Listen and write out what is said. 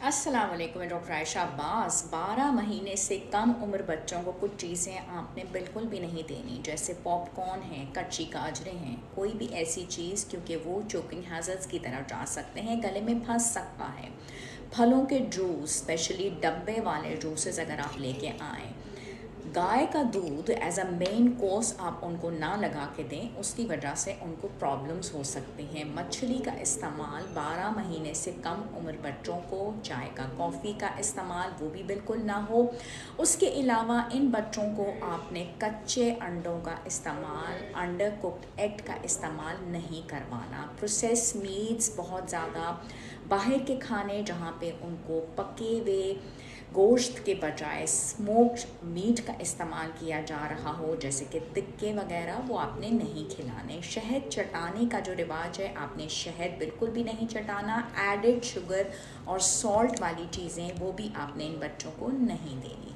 अस्सलाम वालेकुम, मैं डॉक्टर आयशा अब्बास। 12 महीने से कम उम्र बच्चों को कुछ चीज़ें आपने बिल्कुल भी नहीं देनी, जैसे पॉपकॉर्न है, कच्ची गाजरें हैं, कोई भी ऐसी चीज़, क्योंकि वो चोकिंग हैज़र्ड्स की तरफ जा सकते हैं, गले में फंस सकता है। फलों के जूस, स्पेशली डब्बे वाले जूसेस अगर आप लेके आएँ। गाय का दूध एज अ मेन कोर्स आप उनको ना लगा के दें, उसकी वजह से उनको प्रॉब्लम्स हो सकती हैं। मछली का इस्तेमाल 12 महीने से कम उम्र बच्चों को, चाय का, कॉफ़ी का इस्तेमाल वो भी बिल्कुल ना हो। उसके अलावा इन बच्चों को आपने कच्चे अंडों का इस्तेमाल, अंडर कुक्ड एग का इस्तेमाल नहीं करवाना। प्रोसेस मीट्स बहुत ज़्यादा, बाहर के खाने जहाँ पे उनको पके हुए गोश्त के बजाय स्मोक्ड मीट का इस्तेमाल किया जा रहा हो, जैसे कि टिक्के वगैरह, वो आपने नहीं खिलाने। शहद चटाने का जो रिवाज है, आपने शहद बिल्कुल भी नहीं चटाना। एडेड शुगर और सॉल्ट वाली चीज़ें वो भी आपने इन बच्चों को नहीं देनी।